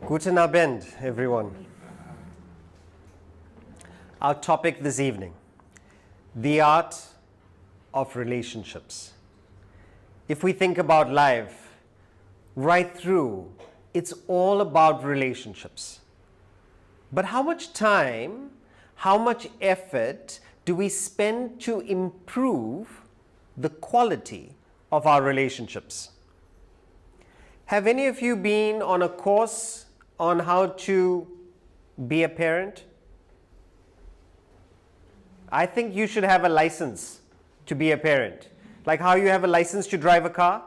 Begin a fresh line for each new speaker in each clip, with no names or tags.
Guten Abend, everyone. Our topic this evening, the art of relationships. If we think about life, right through, it's all about relationships. But how much time, how much effort do we spend to improve the quality of our relationships? Have any of you been on a course on how to be a parent? I think you should have a license to be a parent. Like how you have a license to drive a car?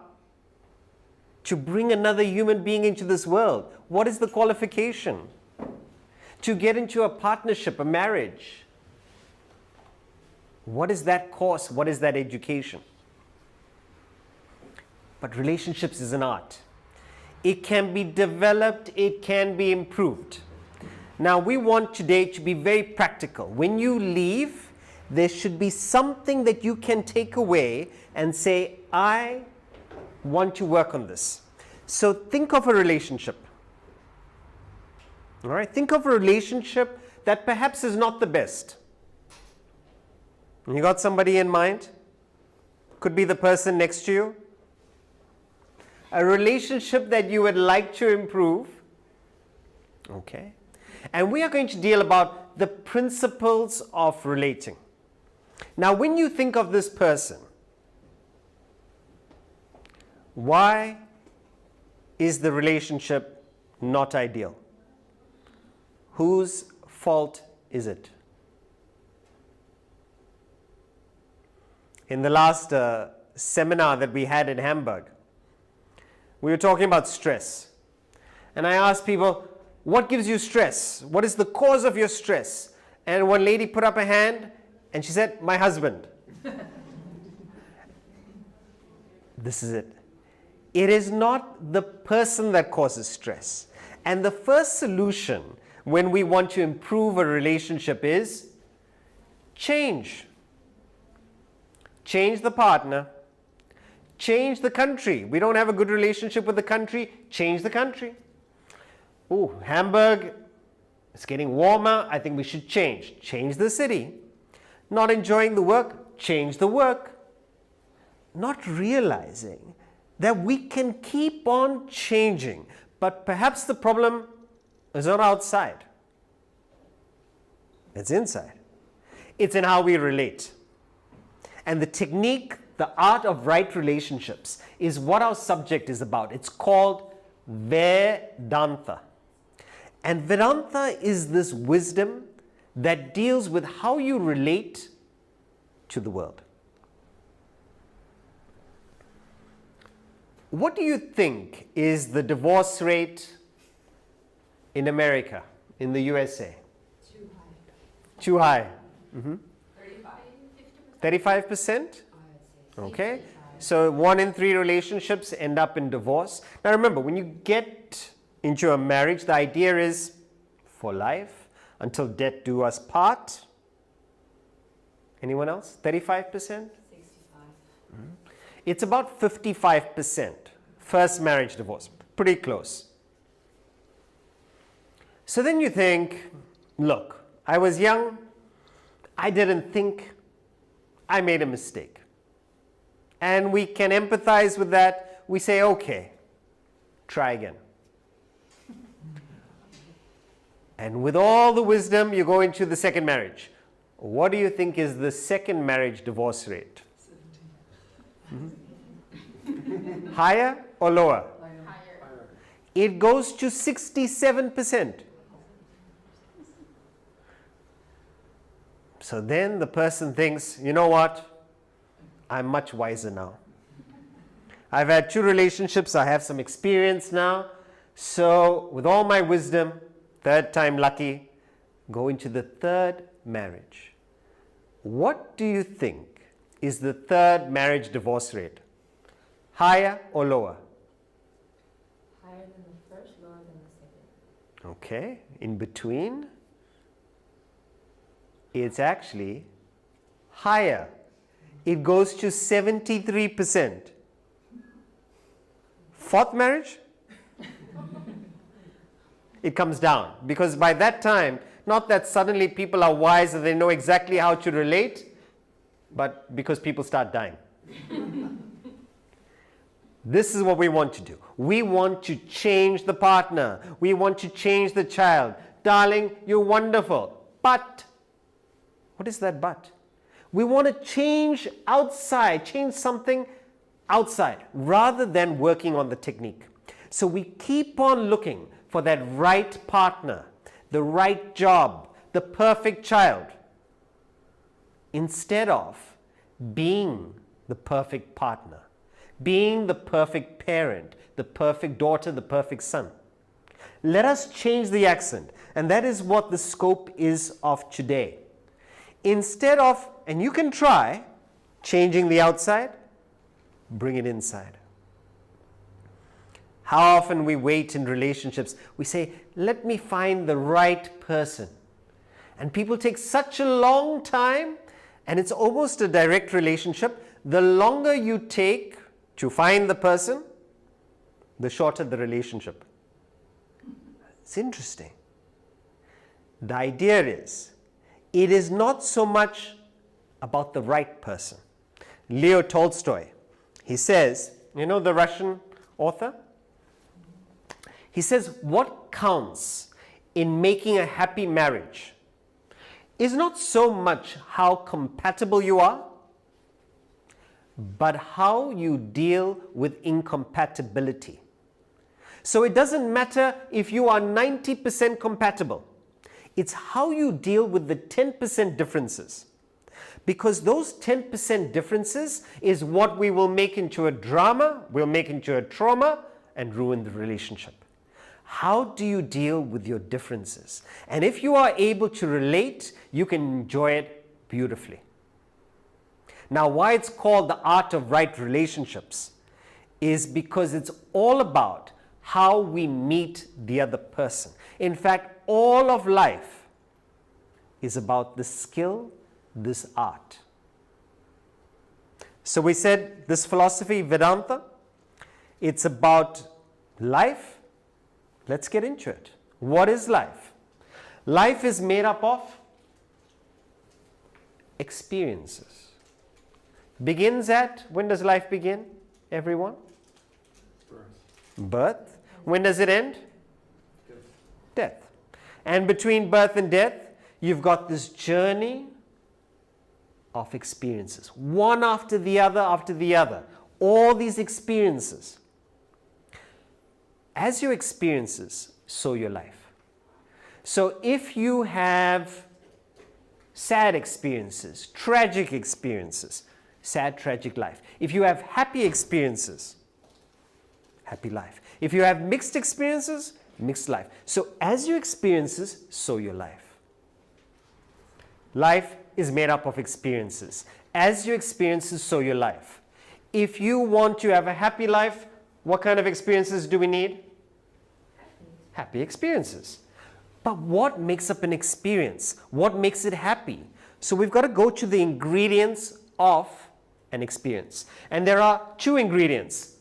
To bring another human being into this world. What is the qualification? To get into a partnership, a marriage. What is that course? What is that education? But relationships is an art. It can be developed, it can be improved. Now we want today to be very practical. When you leave, there should be something that you can take away and say, I want to work on this. So think of a relationship. All right, think of a relationship that perhaps is not the best. You got somebody in mind? Could be the person next to you. A relationship that you would like to improve. Okay. And we are going to deal about the principles of relating. Now, when you think of this person, why is the relationship not ideal? Whose fault is it? In the last seminar that we had in Hamburg, we were talking about stress. And I asked people, what gives you stress? What is the cause of your stress? And one lady put up a hand and she said, my husband. This is it. It is not the person that causes stress. And the first solution when we want to improve a relationship is change. Change the partner. Change the country. We don't have a good relationship with the country. Change the country. Oh, Hamburg, it's getting warmer. I think we should change. Change the city. Not enjoying the work. Change the work. Not realizing that we can keep on changing. But perhaps the problem is not outside. It's inside. It's in how we relate. And the technique, the art of right relationships, is what our subject is about. It's called Vedanta. And Vedanta is this wisdom that deals with how you relate to the world. What do you think is the divorce rate in America, in the USA?
Too high.
Too high.
35%?
35%? Okay. So 1 in 3 relationships end up in divorce. Now remember, when you get into a marriage, the idea is for life, until death do us part. Anyone else? 35%?
65.
It's about 55%. First marriage divorce. Pretty close. So then you think, look, I was young, I didn't think, I made a mistake. And we can empathize with that. We say, okay, try again. And with all the wisdom, you go into the second marriage. What do you think is the second marriage divorce rate? 17. Higher or lower?
Higher.
It goes to 67%. So then the person thinks, you know what? I'm much wiser now. I've had 2 relationships. I have some experience now. So with all my wisdom, third time lucky, go into the third marriage. What do you think is the third marriage divorce rate? Higher or lower?
Higher than the first, lower than the second.
Okay. In between? It's actually higher. It goes to 73%. Fourth marriage? it comes down. Because by that time, not that suddenly people are wise and they know exactly how to relate, but because people start dying. This is what we want to do. We want to change the partner. We want to change the child. Darling, you're wonderful. But, what is that but? We want to change outside, change something outside, rather than working on the technique. So we keep on looking for that right partner, the right job, the perfect child, instead of being the perfect partner, being the perfect parent, the perfect daughter, the perfect son. Let us change the accent, and that is what the scope is of today. Instead of, and you can try, changing the outside, bring it inside. How often we wait in relationships, we say, let me find the right person. And people take such a long time, and it's almost a direct relationship. The longer you take to find the person, the shorter the relationship. It's interesting. The idea is, it is not so much about the right person. Leo Tolstoy, he says, you know the Russian author? He says, what counts in making a happy marriage is not so much how compatible you are, but how you deal with incompatibility. So it doesn't matter if you are 90% compatible. It's how you deal with the 10% differences. Because those 10% differences is what we will make into a drama, we'll make into a trauma, and ruin the relationship. How do you deal with your differences? And if you are able to relate, you can enjoy it beautifully. Now, why it's called the art of right relationships is because it's all about how we meet the other person. In fact, all of life is about this skill, this art. So we said this philosophy, Vedanta, it's about life. Let's get into it. What is life? Life is made up of experiences. Begins at, when does life begin, everyone? Birth. When does it end? Death. And between birth and death, you've got this journey of experiences. One after the other after the other. All these experiences. As your experiences, so your life. So if you have sad experiences, tragic experiences, sad, tragic life. If you have happy experiences, happy life. If you have mixed experiences, mixed life. So as your experiences, so your life. Life is made up of experiences. As your experiences, so your life. If you want to have a happy life, what kind of experiences do we need? Happy experiences. But what makes up an experience? What makes it happy? So we've got to go to the ingredients of an experience. And there are two ingredients.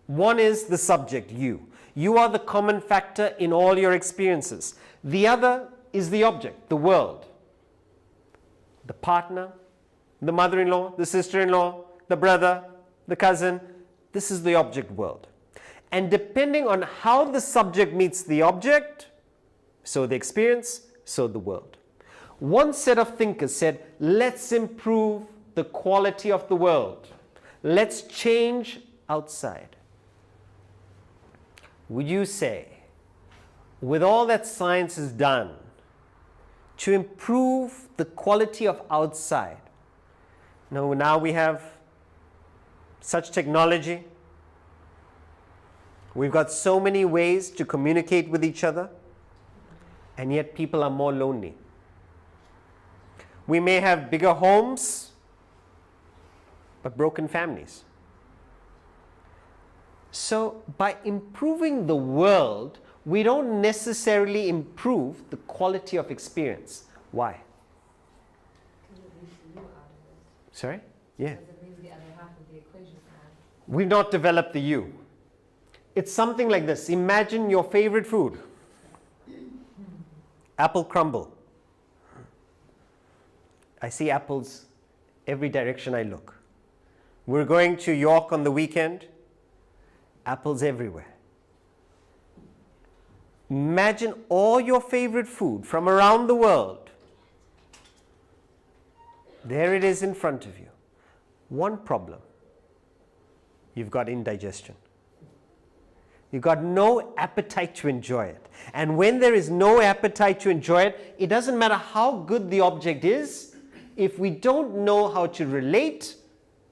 One is the subject, you. You are the common factor in all your experiences. The other is the object, the world. The partner, the mother-in-law, the sister-in-law, the brother, the cousin. This is the object world. And depending on how the subject meets the object, so the experience, so the world. One set of thinkers said, let's improve the quality of the world. Let's change outside. Would you say, with all that science has done to improve the quality of outside, now we have such technology, we've got so many ways to communicate with each other, and yet people are more lonely. We may have bigger homes, but broken families. So by improving the world, we don't necessarily improve the quality of experience. Why?
Because it leaves you out of it.
Sorry? Yeah.
Because it leaves the other half of the equation out.
We've not developed the you. It's something like this. Imagine your favorite food. apple crumble. I see apples every direction I look. We're going to York on the weekend, apples everywhere. Imagine all your favorite food from around the world. There it is in front of you. One problem. You've got indigestion. You've got no appetite to enjoy it. And when there is no appetite to enjoy it, it doesn't matter how good the object is. If we don't know how to relate,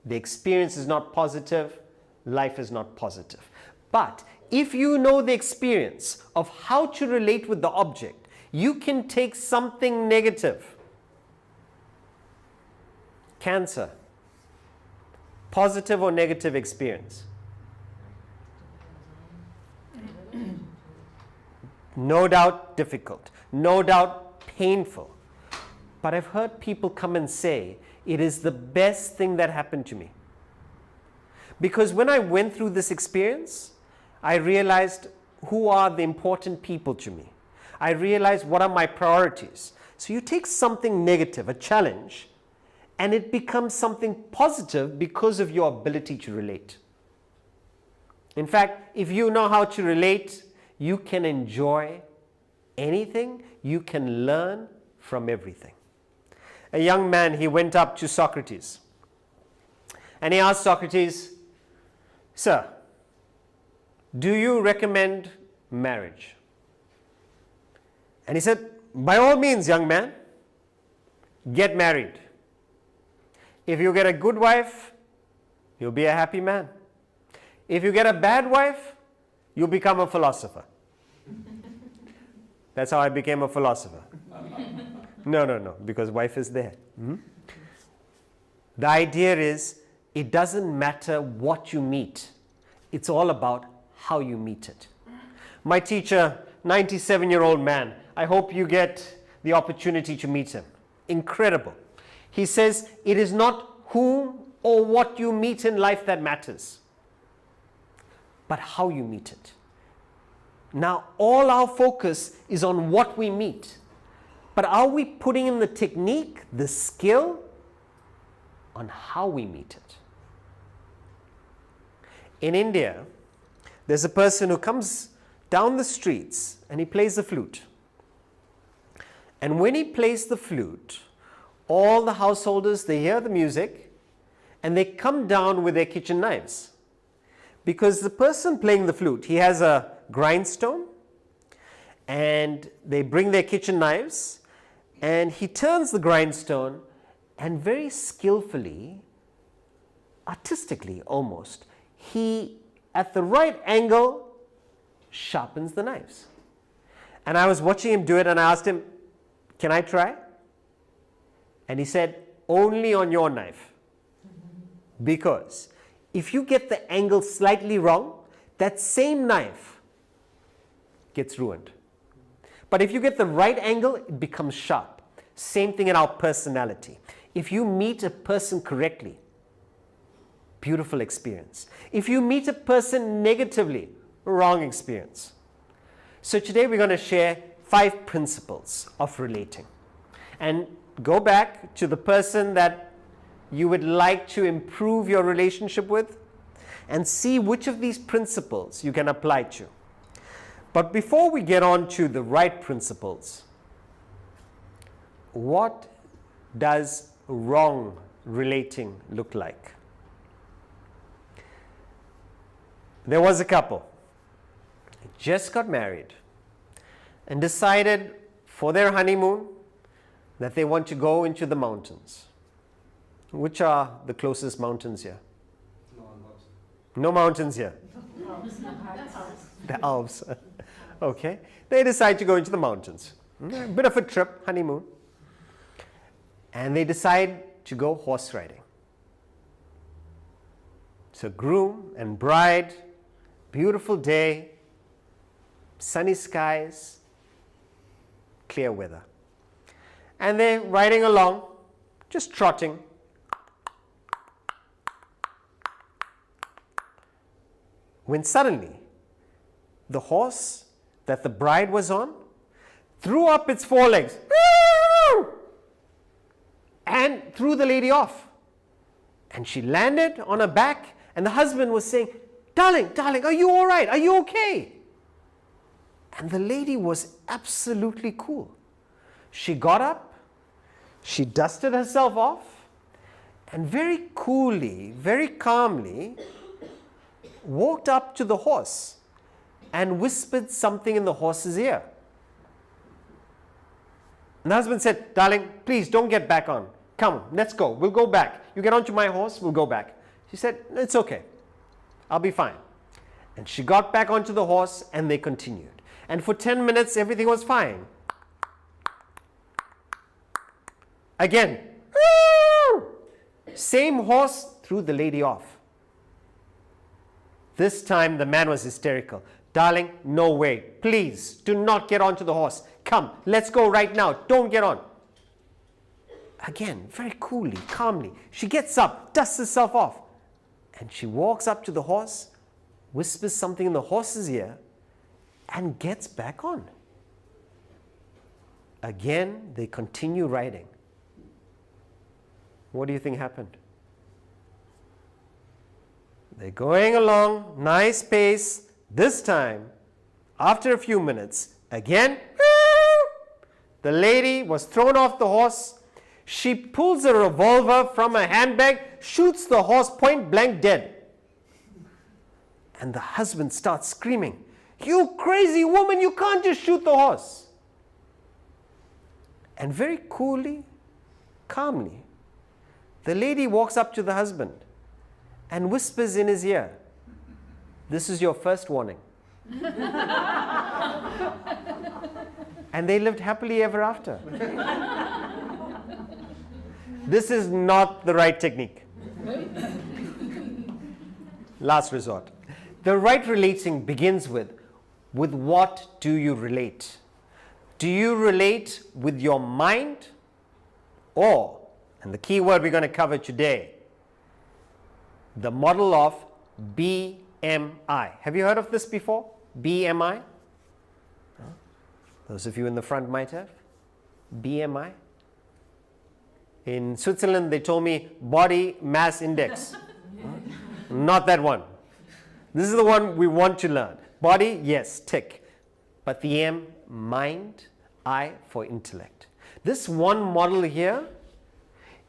the experience is not positive, life is not positive. But if you know the experience of how to relate with the object, you can take something negative, cancer, positive or negative experience. No doubt difficult, no doubt painful. But I've heard people come and say, it is the best thing that happened to me. Because when I went through this experience, I realized who are the important people to me. I realized what are my priorities. So you take something negative, a challenge, and it becomes something positive because of your ability to relate. In fact, if you know how to relate, you can enjoy anything, you can learn from everything. A young man, he went up to Socrates and he asked Socrates, "Sir, do you recommend marriage?" And he said, "By all means, young man, get married. If you get a good wife, you'll be a happy man. If you get a bad wife, you'll become a philosopher." That's how I became a philosopher. No, because wife is there. The idea is, it doesn't matter what you meet. It's all about how you meet it. My teacher, 97-year-old man, I hope you get the opportunity to meet him. Incredible. He says, it is not who or what you meet in life that matters, but how you meet it. Now, all our focus is on what we meet. But are we putting in the technique, the skill, on how we meet it? In India, there's a person who comes down the streets and he plays the flute. And when he plays the flute, all the householders, they hear the music and they come down with their kitchen knives. Because the person playing the flute, he has a grindstone and they bring their kitchen knives and he turns the grindstone and very skillfully, artistically almost, he, at the right angle, sharpens the knives. And I was watching him do it and I asked him, "Can I try?" And he said, "Only on your knife." Because if you get the angle slightly wrong, that same knife gets ruined. But if you get the right angle, it becomes sharp. Same thing in our personality. If you meet a person correctly, beautiful experience. If you meet a person negatively, wrong experience. So today we're going to share 5 principles of relating. And go back to the person that you would like to improve your relationship with and see which of these principles you can apply to. But before we get on to the right principles, what does wrong relating look like? There was a couple, just got married and decided for their honeymoon that they want to go into the mountains. Which are the closest mountains here? No mountains here. The Alps. Okay. They decide to go into the mountains. A bit of a trip, honeymoon. And they decide to go horse riding. So groom and bride, beautiful day, sunny skies, clear weather. And they're riding along, just trotting. When suddenly, the horse that the bride was on threw up its forelegs, and threw the lady off. And she landed on her back, and the husband was saying, darling, are you all right? Are you okay? And the lady was absolutely cool. She got up, she dusted herself off, and very coolly, very calmly walked up to the horse and whispered something in the horse's ear. And the husband said, darling, please don't get back on. Come, let's go. We'll go back. You get onto my horse, we'll go back. She said, it's okay. I'll be fine. And she got back onto the horse and they continued. And for 10 minutes, everything was fine. Again, same horse threw the lady off. This time the man was hysterical. Darling, no way. Please do not get onto the horse. Come, let's go right now. Don't get on. Again, very coolly, calmly, she gets up, dusts herself off, and she walks up to the horse, whispers something in the horse's ear, and gets back on. Again, they continue riding. What do you think happened? They're going along, nice pace. This time, after a few minutes, again, the lady was thrown off the horse. She pulls a revolver from her handbag, shoots the horse point blank dead. And the husband starts screaming, you crazy woman, you can't just shoot the horse. And very coolly, calmly, the lady walks up to the husband and whispers in his ear, this is your first warning. And they lived happily ever after. This is not the right technique. Last resort. The right relating begins with what do you relate? Do you relate with your mind or, and the key word we're going to cover today, the model of BMI. Have you heard of this before? BMI? Those of you in the front might have. BMI. In Switzerland, they told me body mass index. Not that one. This is the one we want to learn. Body, yes, tick. But the M, mind, I for intellect. This one model here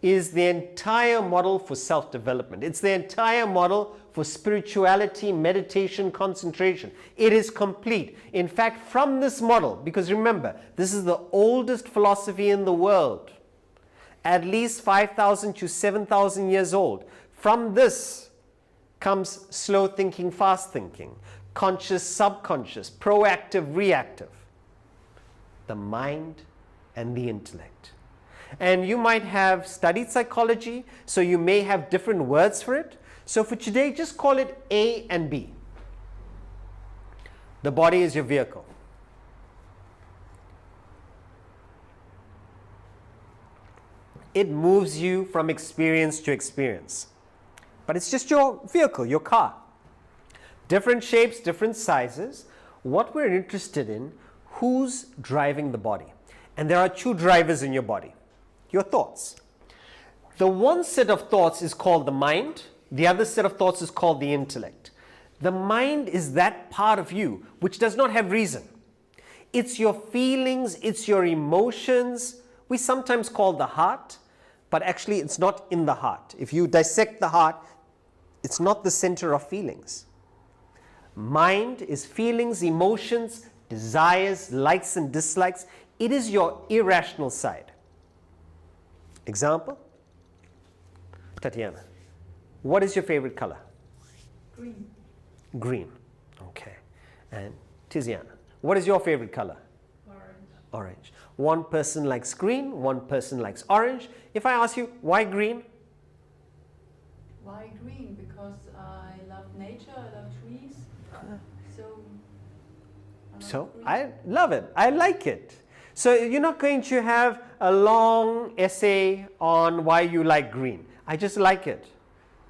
is the entire model for self-development. It's the entire model for spirituality, meditation, concentration. It is complete. In fact, from this model, because remember, this is the oldest philosophy in the world, at least 5,000 to 7,000 years old. From this comes slow thinking, fast thinking, conscious, subconscious, proactive, reactive. The mind and the intellect. And you might have studied psychology, so you may have different words for it. So for today, just call it A and B. The body is your vehicle. It moves you from experience to experience. But it's just your vehicle, your car. Different shapes, different sizes. What we're interested in, who's driving the body? And there are two drivers in your body. Your thoughts. The one set of thoughts is called the mind. The other set of thoughts is called the intellect. The mind is that part of you which does not have reason. It's your feelings, it's your emotions. We sometimes call the heart, but actually it's not in the heart. If you dissect the heart, it's not the center of feelings. Mind is feelings, emotions, desires, likes and dislikes. It is your irrational side. Example? Tatiana, what is your favorite color?
Green.
Green. Okay. And Tiziana, what is your favorite color?
Orange.
Orange. One person likes green, one person likes orange. If I ask you, why green?
Why green? Because I love nature, I love trees.
So I love it. I like it. So you're not going to have a long essay on why you like green. I just like it.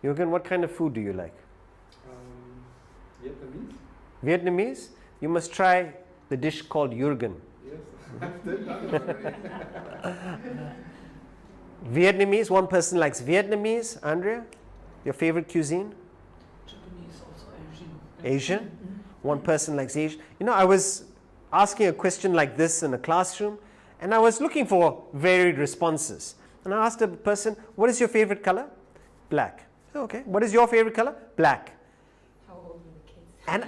Jürgen, what kind of food do you like?
Vietnamese.
Vietnamese? You must try the dish called Jürgen.
Yes, I've done that already.
Vietnamese, one person likes Vietnamese. Andrea, your favorite cuisine?
Japanese, also Asian.
Asian? One person likes Asian. You know, I was asking a question like this in a classroom, and I was looking for varied responses. And I asked a person, what is your favorite color? Black. Okay. What is your favorite color? Black.
How old are the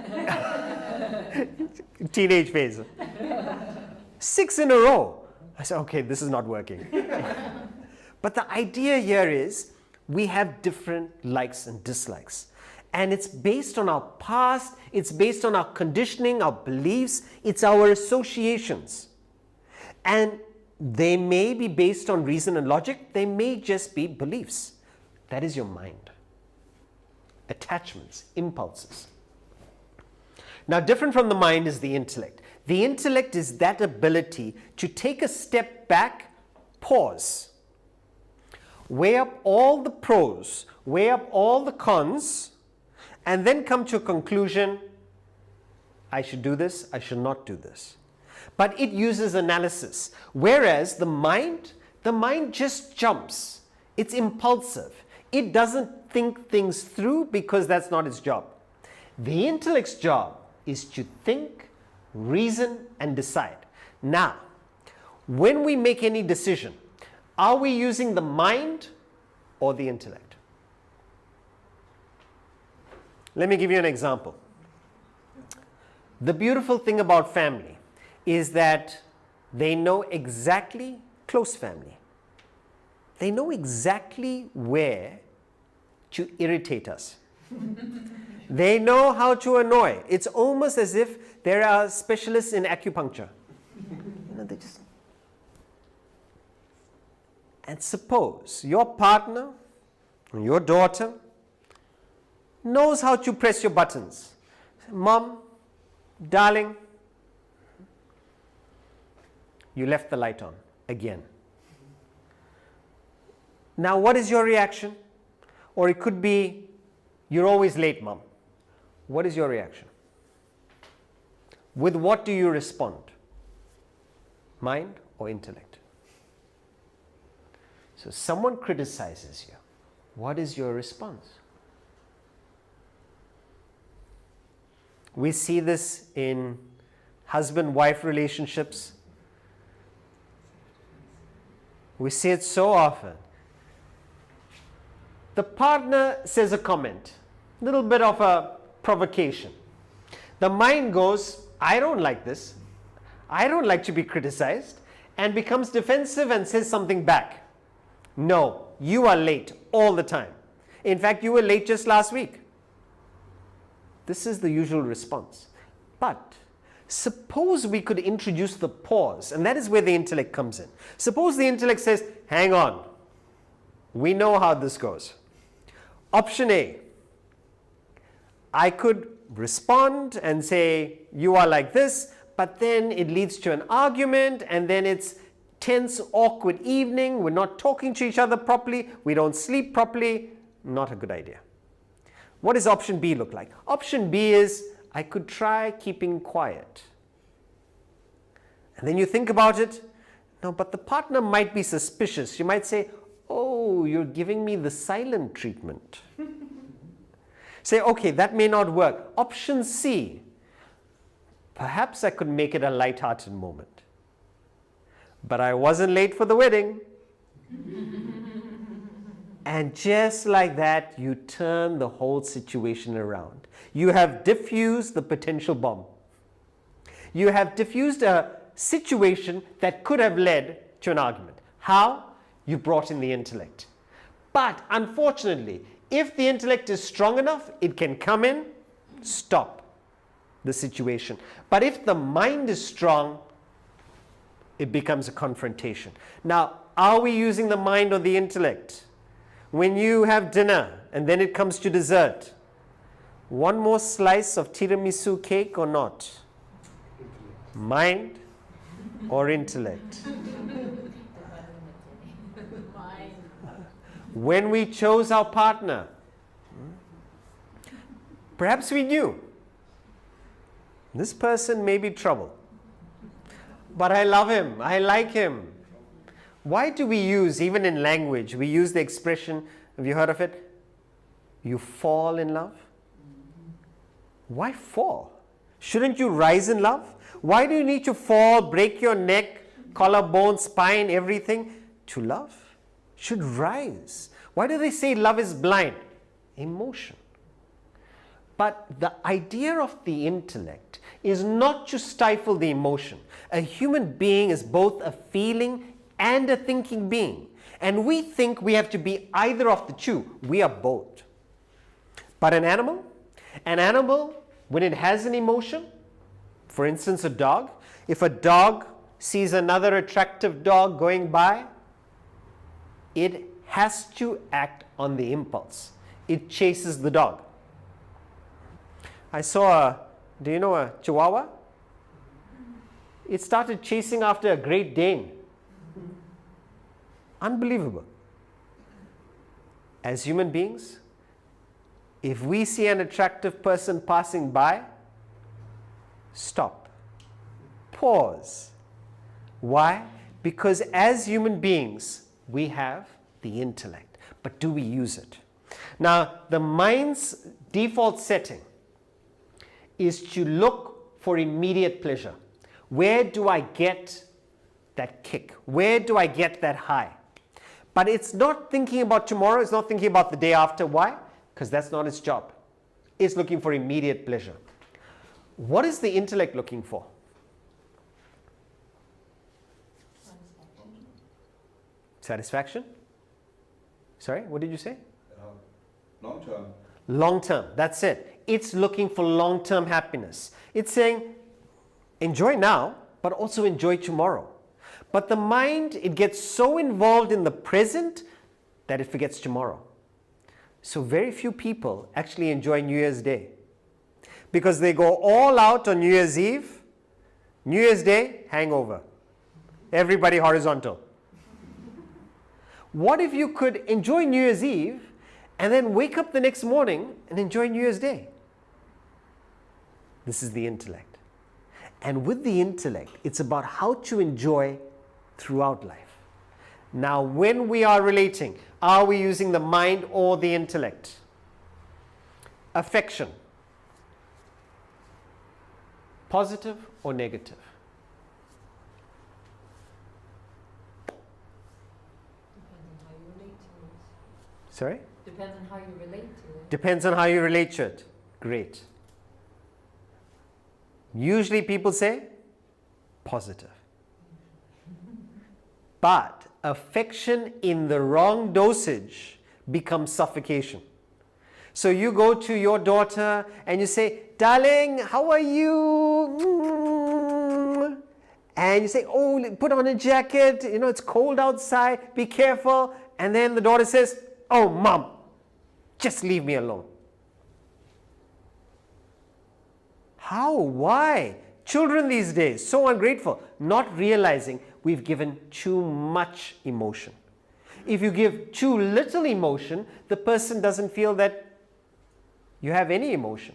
kids?
And teenage phase. 6 in a row. I said, okay, this is not working. But the idea here is we have different likes and dislikes. And it's based on our past, it's based on our conditioning, our beliefs, it's our associations. And they may be based on reason and logic, they may just be beliefs. That is your mind. Attachments, impulses. Now, different from the mind is the intellect. The intellect is that ability to take a step back, pause, weigh up all the pros, weigh up all the cons, and then come to a conclusion, I should do this, I should not do this. But it uses analysis, whereas the mind just jumps. It's impulsive. It doesn't think things through because that's not its job. The intellect's job is to think, reason, and decide. Now, when we make any decision, are we using the mind or the intellect? Let me give you an example. The beautiful thing about family is that they know exactly, close family, they know exactly where to irritate us. They know how to annoy. It's almost as if there are specialists in acupuncture. They just... And suppose your partner, your daughter, knows how to press your buttons. Mom, darling, you left the light on again. Now, what is your reaction? Or it could be, you're always late, Mom. What is your reaction? With what do you respond? Mind or intellect? So someone criticizes you. What is your response? We see this in husband-wife relationships. We see it so often. The partner says a comment, a little bit of a provocation. The mind goes, I don't like this. I don't like to be criticized, and becomes defensive and says something back. No, you are late all the time. In fact, you were late just last week. This is the usual response. But suppose we could introduce the pause, and that is where the intellect comes in. Suppose the intellect says, hang on, we know how this goes. Option A, I could respond and say, you are like this, but then it leads to an argument, and then it's tense, awkward evening, we're not talking to each other properly, we don't sleep properly, not a good idea. What does option B look like? Option B is, I could try keeping quiet. And then you think about it, no, but the partner might be suspicious. You might say, oh, you're giving me the silent treatment. Say, okay, that may not work. Option C, perhaps I could make it a light-hearted moment. But I wasn't late for the wedding. And just like that, you turn the whole situation around. You have diffused the potential bomb. You have diffused a situation that could have led to an argument. How? You brought in the intellect. But unfortunately, if the intellect is strong enough, it can come in, stop the situation. But if the mind is strong, it becomes a confrontation. Now, are we using the mind or the intellect? When you have dinner and then it comes to dessert, one more slice of tiramisu cake or not? Mind or intellect? When we chose our partner, perhaps we knew this person may be trouble. but I love him, I like him. Why do we use, even in language, we use the expression, have you heard of it? You fall in love? Why fall? Shouldn't you rise in love? Why do you need to fall, break your neck, collarbone, spine, everything to love? Should rise. Why do they say love is blind? Emotion. But the idea of the intellect is not to stifle the emotion. A human being is both a feeling and a thinking being. And we think we have to be either of the two. We are both. But an animal, when it has an emotion, for instance, a dog, if a dog sees another attractive dog going by, it has to act on the impulse. It chases the dog. I saw do you know a Chihuahua? It started chasing after a Great Dane. Unbelievable. As human beings, if we see an attractive person passing by, stop. Pause. Why? Because as human beings, we have the intellect. But do we use it? Now, the mind's default setting is to look for immediate pleasure. Where do I get that kick? Where do I get that high? But it's not thinking about tomorrow. It's not thinking about the day after. Why? Because that's not its job. It's looking for immediate pleasure. What is the intellect looking for? Satisfaction? Sorry, what did you say?
Long term.
Long term, that's it. It's looking for long-term happiness. It's saying, enjoy now, but also enjoy tomorrow. But the mind, it gets so involved in the present that it forgets tomorrow. So very few people actually enjoy New Year's Day, because they go all out on New Year's Eve, New Year's Day, hangover. Everybody horizontal. What if you could enjoy New Year's Eve and then wake up the next morning and enjoy New Year's Day? This is the intellect. And with the intellect, it's about how to enjoy throughout life. Now, when we are relating, are we using the mind or the intellect? Affection. Positive or negative?
Depends on how you relate to it.
Sorry?
Depends on how you relate to it.
Depends on how you relate to it. Great. Usually people say positive. But affection in the wrong dosage becomes suffocation. So you go to your daughter and you say, darling, how are you? And you say, oh, put on a jacket, you know, it's cold outside, be careful. And then the daughter says, oh, mom, just leave me alone. How? Why? Children these days, so ungrateful, not realizing we've given too much emotion. If you give too little emotion, the person doesn't feel that you have any emotion.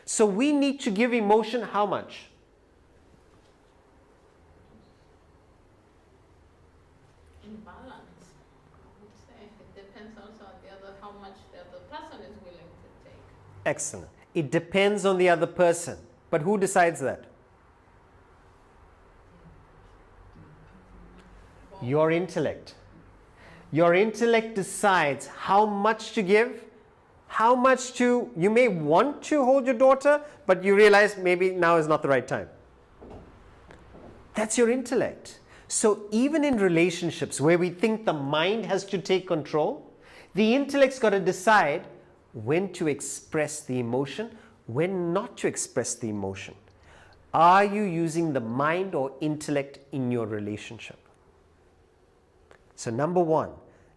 So we need to give emotion how much?
In balance, I would say. It depends also on how much the other person is willing to take.
Excellent. It depends on the other person. But who decides that? Your intellect. Your intellect decides how much to give, how much to, you may want to hold your daughter, but you realize maybe now is not the right time. That's your intellect. So even in relationships where we think the mind has to take control, the intellect's got to decide when to express the emotion, when not to express the emotion. Are you using the mind or intellect in your relationship? So number one,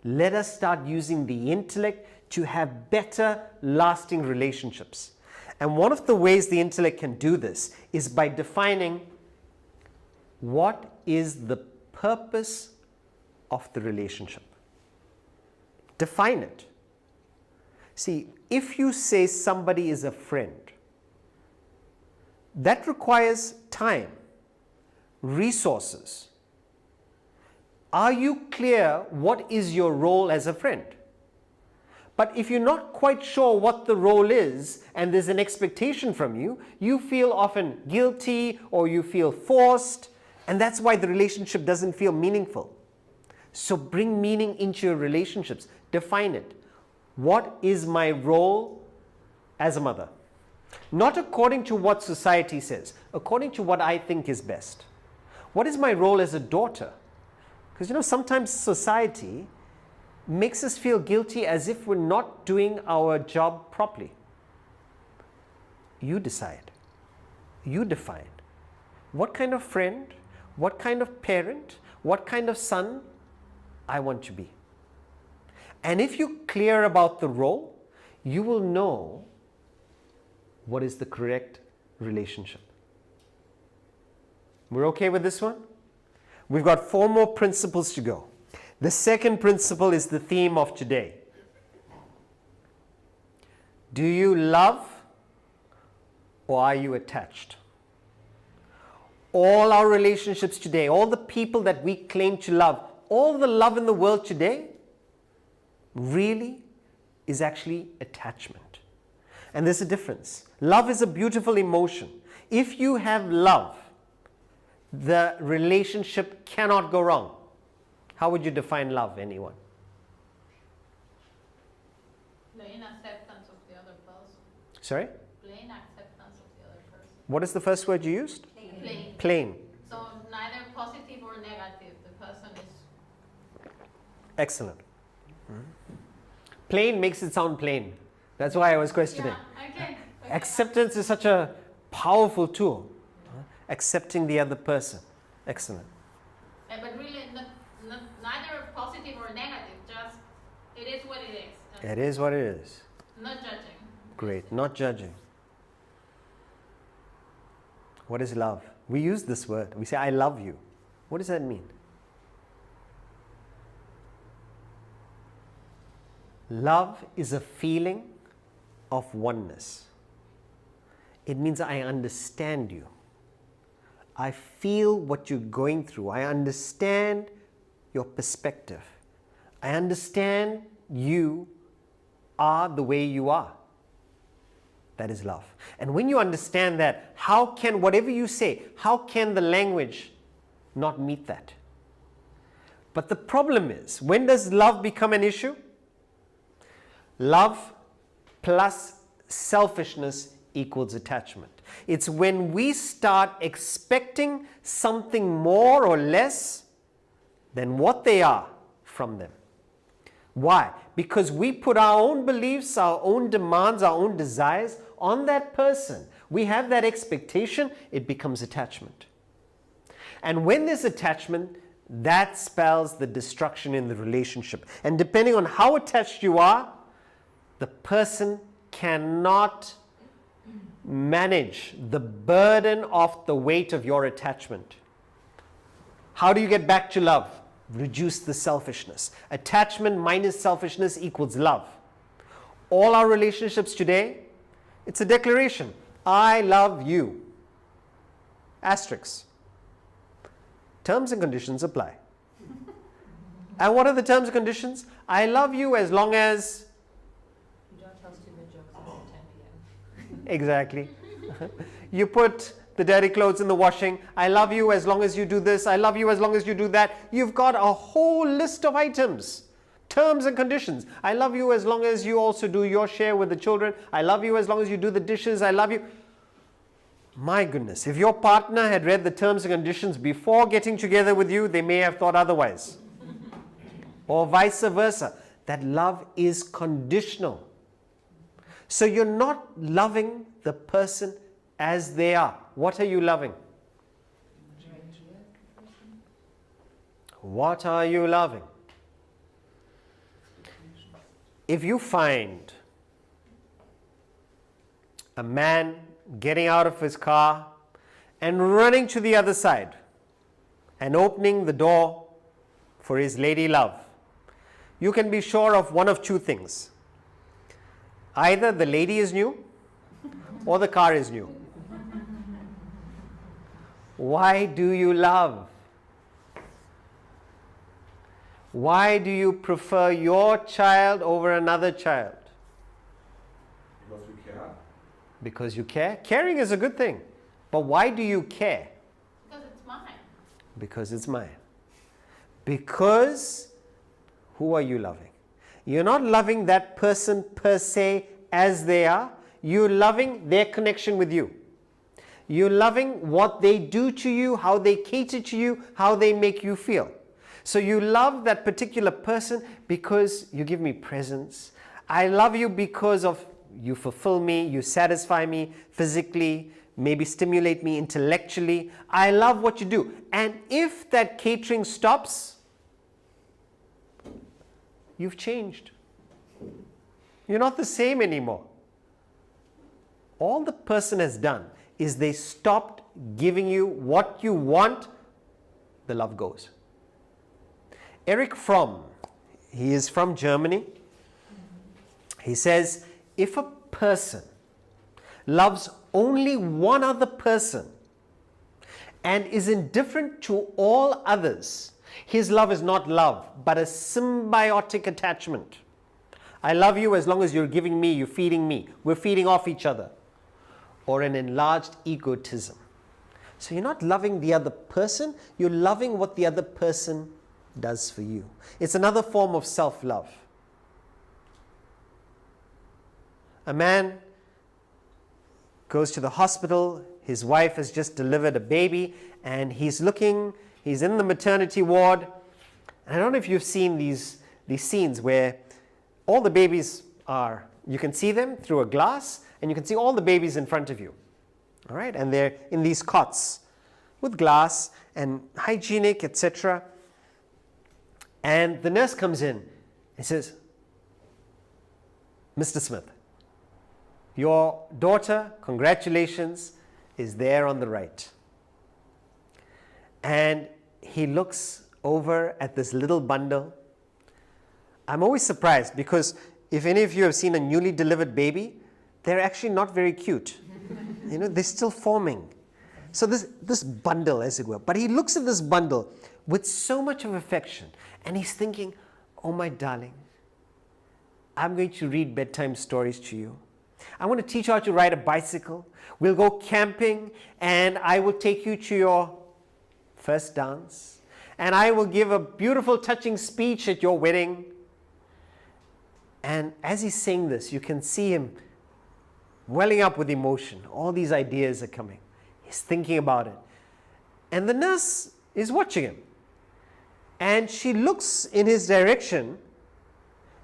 let us start using the intellect to have better, lasting relationships. And one of the ways the intellect can do this is by defining what is the purpose of the relationship. Define it. See, if you say somebody is a friend, that requires time, resources. Are you clear what is your role as a friend? But if you're not quite sure what the role is and there's an expectation from you, you feel often guilty or you feel forced, and that's why the relationship doesn't feel meaningful. So bring meaning into your relationships. Define it. What is my role as a mother? Not according to what society says, according to what I think is best. What is my role as a daughter? Because sometimes society makes us feel guilty as if we're not doing our job properly. You decide. You define. What kind of friend, what kind of parent, what kind of son I want to be. And if you're clear about the role, you will know what is the correct relationship. We're okay with this one? We've got 4 more principles to go. The second principle is the theme of today. Do you love or are you attached? All our relationships today, all the people that we claim to love, all the love in the world today really is actually attachment. And there's a difference. Love is a beautiful emotion. If you have love, the relationship cannot go wrong. How would you define love, anyone?
Plain acceptance of the other person.
Sorry?
Plain acceptance of the other person.
What is the first word you used?
Plain.
Plain.
So neither positive or negative. The person is.
Excellent. Plain makes it sound plain. That's why I was questioning.
Yeah, okay.
Acceptance is such a powerful tool. Accepting the other person. Excellent.
But really, neither positive or negative. Just it is what it is.
It is what it is.
Not judging.
Great. Not judging. What is love? We use this word. We say, I love you. What does that mean? Love is a feeling of oneness. It means I understand you. I feel what you're going through. I understand your perspective. I understand you are the way you are. That is love. And when you understand that, how can whatever you say, how can the language not meet that? But the problem is, when does love become an issue? Love plus selfishness equals attachment. It's when we start expecting something more or less than what they are from them. Why? Because we put our own beliefs, our own demands, our own desires on that person. We have that expectation, it becomes attachment. And when there's attachment, that spells the destruction in the relationship. And depending on how attached you are, the person cannot manage the burden of the weight of your attachment. How do you get back to love? Reduce the selfishness. Attachment minus selfishness equals love. All our relationships today, it's a declaration. I love you. Asterisk. Terms and conditions apply. And what are the terms and conditions? I love you as long as...
You don't tell stupid jokes after 10 p.m.
Exactly. You put the dirty clothes in the washing. I love you as long as you do this. I love you as long as you do that. You've got a whole list of items. Terms and conditions. I love you as long as you also do your share with the children. I love you as long as you do the dishes. I love you. My goodness, if your partner had read the terms and conditions before getting together with you, they may have thought otherwise. Or vice versa. That love is conditional. So you're not loving the person as they are. What are you loving? What are you loving? If you find a man getting out of his car and running to the other side and opening the door for his lady love, you can be sure of one of two things. Either the lady is new or the car is new. Why do you love? Why do you prefer your child over another child?
Because we care.
Because you care? Caring is a good thing. But why do you care?
Because it's mine.
Because it's mine. Because who are you loving? You're not loving that person per se as they are. You're loving their connection with you. You're loving what they do to you, how they cater to you, how they make you feel. So you love that particular person because you give me presents. I love you because of you fulfill me, you satisfy me physically, maybe stimulate me intellectually. I love what you do. And if that catering stops, you've changed. You're not the same anymore. All the person has done is they stopped giving you what you want, the love goes. Erich Fromm, he is from Germany. He says, if a person loves only one other person and is indifferent to all others, his love is not love, but a symbiotic attachment. I love you as long as you're giving me, you're feeding me, we're feeding off each other. Or an enlarged egotism. So you're not loving the other person, you're loving what the other person does for you. It's another form of self-love. A man goes to the hospital, his wife has just delivered a baby, and he's in the maternity ward. And I don't know if you've seen these scenes where all the babies you can see them through a glass, and you can see all the babies in front of you. All right, and they're in these cots with glass and hygienic, etc. And the nurse comes in and says, Mr. Smith, your daughter, congratulations, is there on the right. And he looks over at this little bundle. I'm always surprised because if any of you have seen a newly delivered baby, they're actually not very cute. They're still forming. So this bundle, as it were. But he looks at this bundle with so much of affection, and he's thinking, oh my darling, I'm going to read bedtime stories to you. I want to teach you how to ride a bicycle. We'll go camping, and I will take you to your first dance. And I will give a beautiful, touching speech at your wedding. And as he's saying this, you can see him welling up with emotion. All these ideas are coming. He's thinking about it. And the nurse is watching him. And she looks in his direction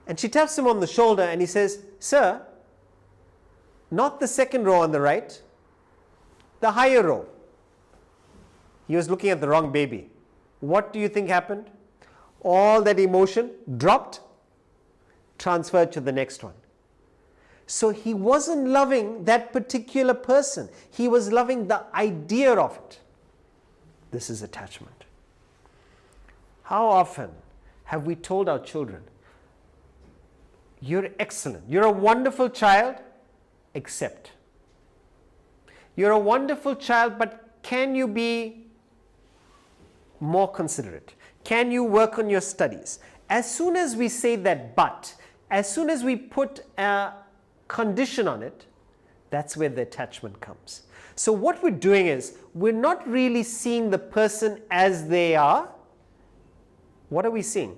and she taps him on the shoulder and he says, sir, not the second row on the right, the higher row. He was looking at the wrong baby. What do you think happened? All that emotion dropped, transferred to the next one. So he wasn't loving that particular person. He was loving the idea of it. This is attachment. How often have we told our children, you're excellent, you're a wonderful child, except. You're a wonderful child, but can you be more considerate? Can you work on your studies? As soon as we say that but, as soon as we put a condition on it, that's where the attachment comes. So what we're doing is, we're not really seeing the person as they are. What are we seeing?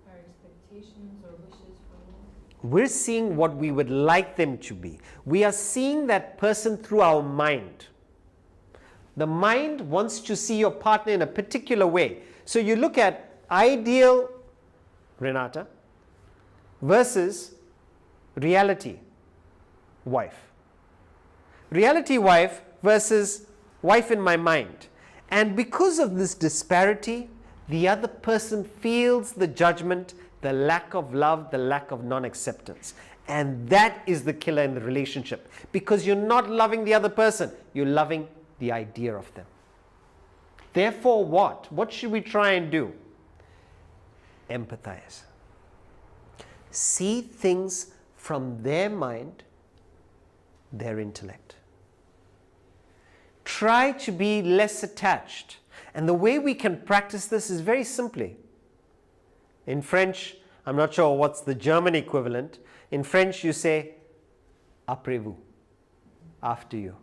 Our expectations or wishes for them.
We're seeing what we would like them to be. We are seeing that person through our mind. The mind wants to see your partner in a particular way. So you look at ideal Renata versus reality wife. Reality wife versus wife in my mind. And because of this disparity, the other person feels the judgment, the lack of love, the lack of non-acceptance. And that is the killer in the relationship. Because you're not loving the other person, you're loving the idea of them. Therefore, what? What should we try and do? Empathize. See things from their mind, their intellect. try to be less attached. And the way we can practice this is very simply. In French, I'm not sure what's the German equivalent. In French, you say, après vous, after you.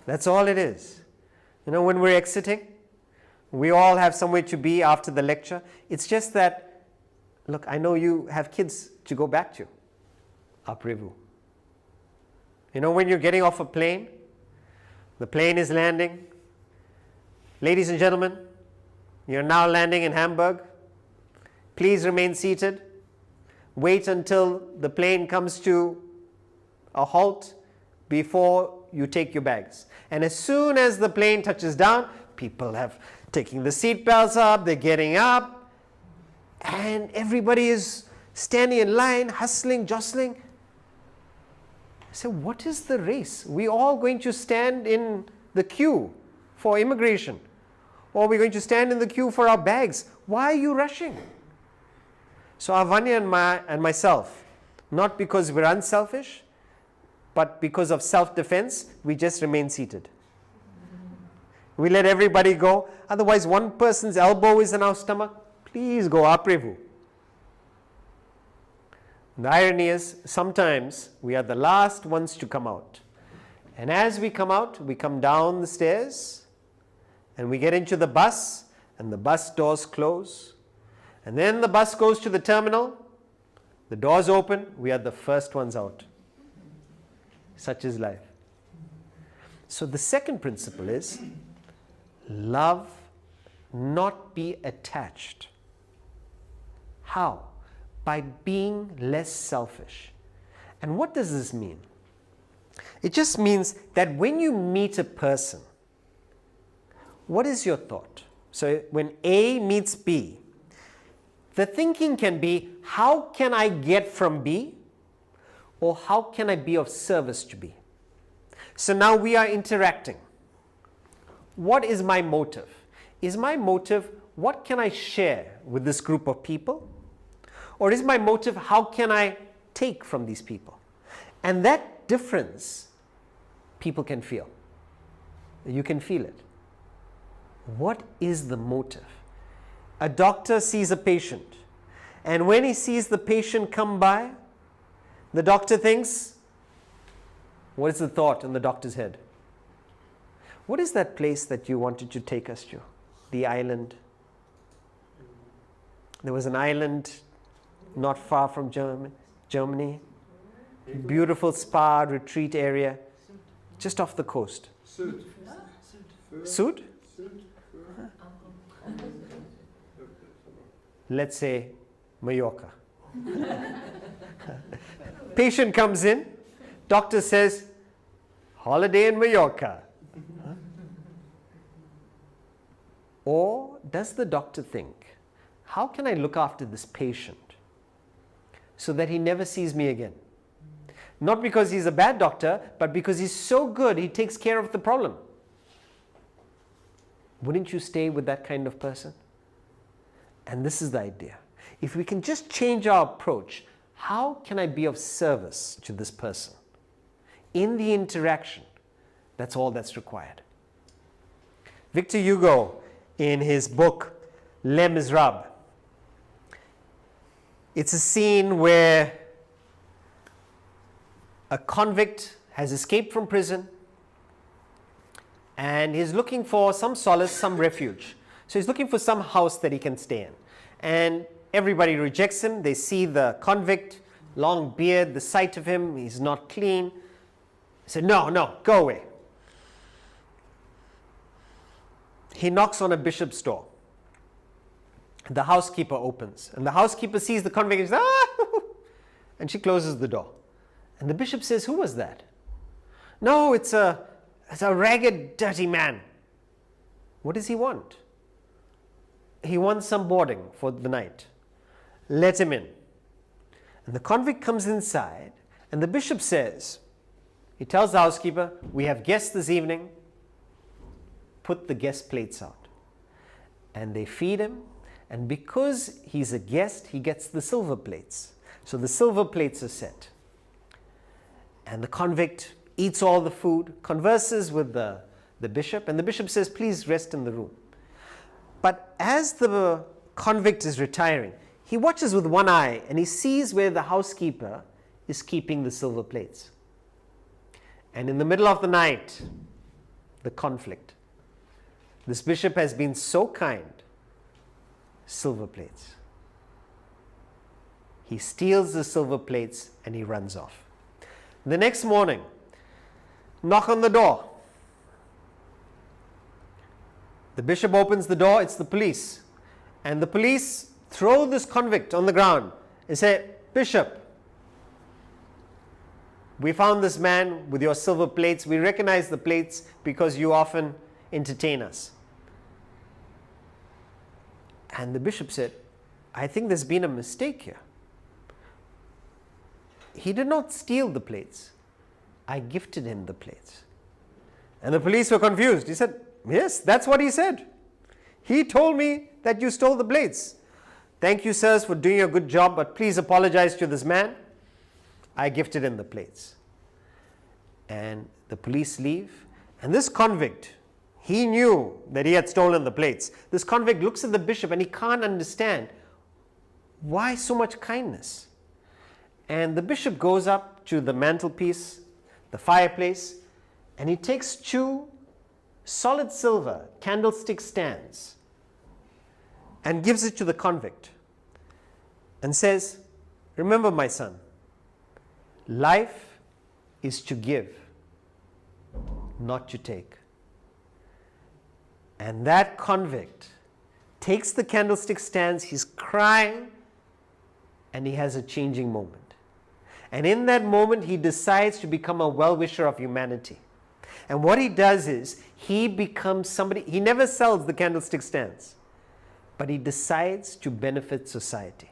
That's all it is. You know, when we're exiting, we all have somewhere to be after the lecture. It's just that, look, I know you have kids to go back to. Après vous. You know, when you're getting off a plane, the plane is landing. Ladies and gentlemen, you're now landing in Hamburg. Please remain seated. Wait until the plane comes to a halt before you take your bags. And as soon as the plane touches down, people have taking the seat belts up, they're getting up, and everybody is standing in line, hustling, jostling. I said, what is the race? We're all going to stand in the queue for immigration, or we're going to stand in the queue for our bags. Why are you rushing? So Avanya and myself, not because we're unselfish, but because of self-defense, we just remain seated. We let everybody go. Otherwise, one person's elbow is in our stomach. Please go, après vous. The irony is, sometimes we are the last ones to come out. And as we come out, we come down the stairs, and we get into the bus, and the bus doors close. And then the bus goes to the terminal, the doors open, we are the first ones out. Such is life. So the second principle is, love, not be attached. How? By being less selfish. And what does this mean? It just means that when you meet a person, what is your thought? So when A meets B, the thinking can be, how can I get from B? Or how can I be of service to B? So now we are interacting. What is my motive? Is my motive, what can I share with this group of people? Or is my motive, how can I take from these people? And that difference, people can feel. You can feel it. What is the motive? A doctor sees a patient, and when he sees the patient come by, the doctor thinks, what is the thought in the doctor's head? What is that place that you wanted to take us to? The island. There was an island not far from Germany. Beautiful spa retreat area just off the coast.
Sud.
Sud? Let's say Mallorca. Patient comes in, doctor says, holiday in Mallorca. Or does the doctor think, how can I look after this patient so that he never sees me again? Not because he's a bad doctor, but because he's so good, he takes care of the problem. Wouldn't you stay with that kind of person? And this is the idea. If we can just change our approach, how can I be of service to this person? In the interaction, that's all that's required. Victor Hugo, in his book, Les Miserables, it's a scene where a convict has escaped from prison and he's looking for some solace, some refuge. So he's looking for some house that he can stay in. And everybody rejects him. They see the convict, long beard, the sight of him, he's not clean. They say, no, go away. He knocks on a bishop's door. The housekeeper opens. And the housekeeper sees the convict and says, ah! And she closes the door. And the bishop says, who was that? No, it's a ragged, dirty man. What does he want? He wants some boarding for the night. Let him in. And the convict comes inside, and the bishop says, he tells the housekeeper, we have guests this evening, put the guest plates out. And they feed him, and because he's a guest, he gets the silver plates. So the silver plates are set. And the convict eats all the food, converses with the the bishop, and the bishop says, please rest in the room. But as the convict is retiring, he watches with one eye and he sees where the housekeeper is keeping the silver plates. And in the middle of the night, the conflict. This bishop has been so kind, silver plates. He steals the silver plates and he runs off. The next morning, knock on the door. The bishop opens the door, it's the police. And the police throw this convict on the ground and say, Bishop, we found this man with your silver plates. We recognize the plates because you often entertain us. And the bishop said, I think there's been a mistake here. He did not steal the plates. I gifted him the plates. And the police were confused. He said, yes, that's what he said. He told me that you stole the plates. Thank you, sirs, for doing a good job, but please apologize to this man. I gifted him the plates. And the police leave. And this convict, he knew that he had stolen the plates. This convict looks at the bishop and he can't understand why so much kindness. And the bishop goes up to the mantelpiece, the fireplace, and he takes 2 solid silver candlestick stands and gives it to the convict and says, remember, my son, life is to give, not to take. And that convict takes the candlestick stands, he's crying, and he has a changing moment. And in that moment, he decides to become a well-wisher of humanity. And what he does is, he becomes somebody, he never sells the candlestick stands, but he decides to benefit society.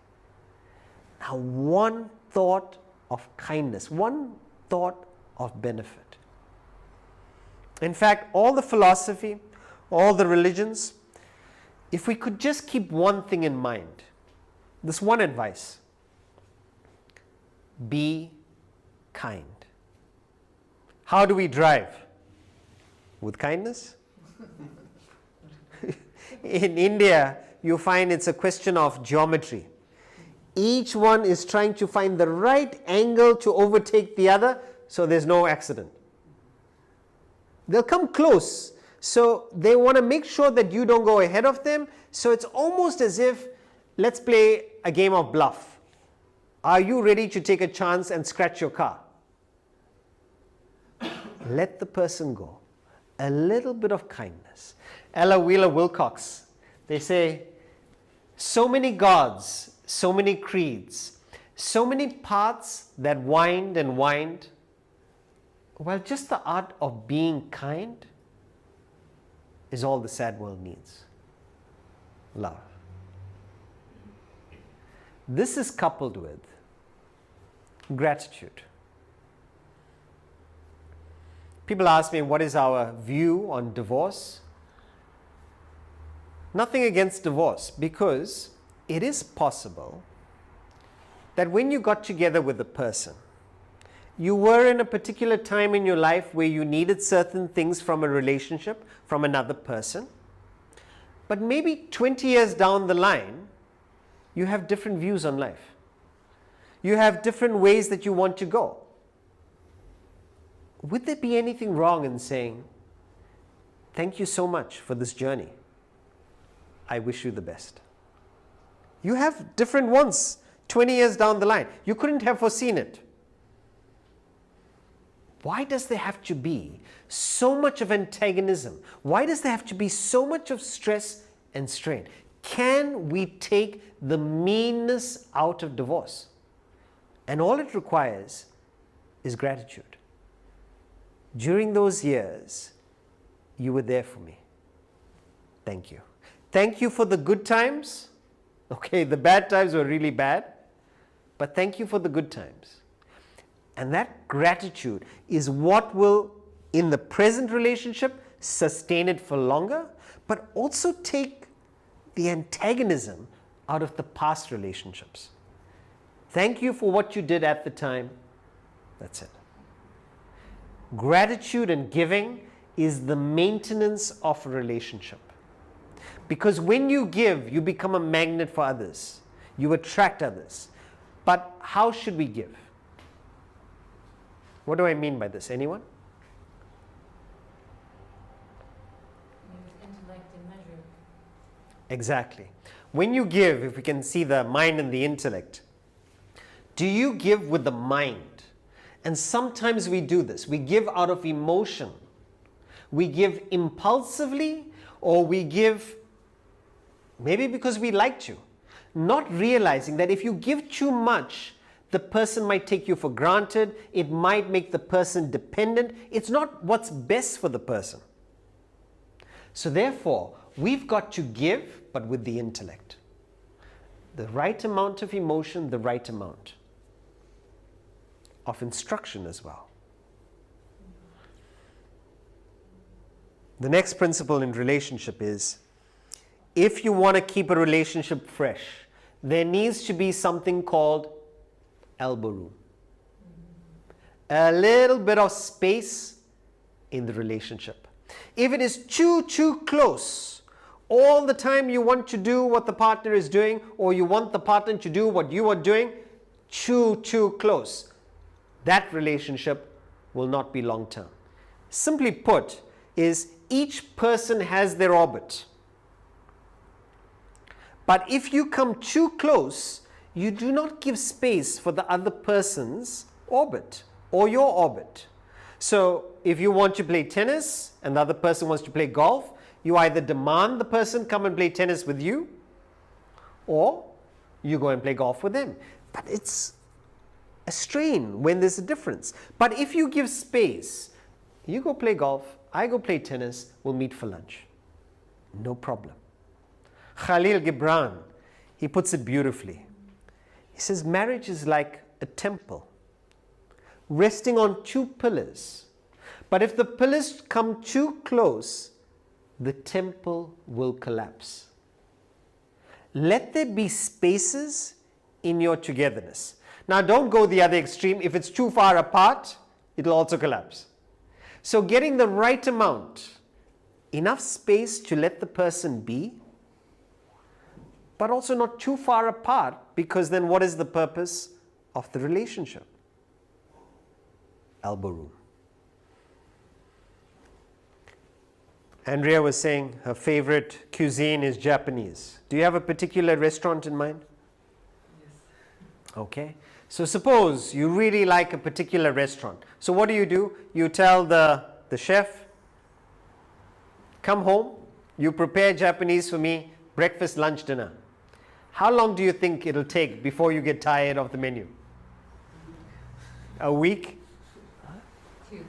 Now, one thought of kindness, one thought of benefit. In fact, all the philosophy, all the religions, if we could just keep one thing in mind, this one advice: be kind. How do we drive? With kindness? In India, you find it's a question of geometry. Each one is trying to find the right angle to overtake the other so there's no accident. They'll come close, so they want to make sure that you don't go ahead of them. So it's almost as if, let's play a game of bluff. Are you ready to take a chance and scratch your car? Let the person go. A little bit of kindness. Ella Wheeler Wilcox, they say, so many gods, so many creeds, so many paths that wind and wind. Well, just the art of being kind is all the sad world needs. Love. This is coupled with gratitude. People ask me, what is our view on divorce? Nothing against divorce, because it is possible that when you got together with a person, you were in a particular time in your life where you needed certain things from a relationship, from another person, but maybe 20 years down the line, you have different views on life. You have different ways that you want to go. Would there be anything wrong in saying, thank you so much for this journey. I wish you the best. You have different wants 20 years down the line. You couldn't have foreseen it. Why does there have to be so much of antagonism? Why does there have to be so much of stress and strain? Can we take the meanness out of divorce? And all it requires is gratitude. During those years, you were there for me. Thank you. Thank you for the good times. Okay, the bad times were really bad, but thank you for the good times. And that gratitude is what will, in the present relationship, sustain it for longer, but also take the antagonism out of the past relationships. Thank you for what you did at the time. That's it. Gratitude and giving is the maintenance of a relationship. Because when you give, you become a magnet for others. You attract others. But how should we give? What do I mean by this? Anyone?
Use intellect and measure.
Exactly. When you give, if we can see the mind and the intellect, do you give with the mind? And sometimes we do this. We give out of emotion. We give impulsively, or we give maybe because we like to, not realizing that if you give too much, the person might take you for granted. It might make the person dependent. It's not what's best for the person. So therefore, we've got to give, but with the intellect. The right amount of emotion, the right amount of instruction as well. The next principle in relationship is, if you want to keep a relationship fresh, there needs to be something called elbow room. A little bit of space in the relationship. If it is too close, all the time you want to do what the partner is doing, or you want the partner to do what you are doing, too close, that relationship will not be long term. Simply put, is each person has their orbit. But if you come too close, you do not give space for the other person's orbit or your orbit. So if you want to play tennis and the other person wants to play golf, you either demand the person come and play tennis with you, or you go and play golf with them. But it's a strain when there's a difference. But if you give space, you go play golf, I go play tennis, we'll meet for lunch. No problem. Khalil Gibran, he puts it beautifully. He says marriage is like a temple resting on two pillars. But if the pillars come too close, the temple will collapse. Let there be spaces in your togetherness. Now don't go the other extreme. If it's too far apart, it'll also collapse. So getting the right amount, enough space to let the person be, but also not too far apart, because then what is the purpose of the relationship? Elbow room. Andrea was saying her favorite cuisine is Japanese. Do you have a particular restaurant in mind?
Yes.
Okay. So suppose you really like a particular restaurant. So what do? You tell the chef, come home, you prepare Japanese for me, breakfast, lunch, dinner. How long do you think it'll take before you get tired of the menu? A week?
2.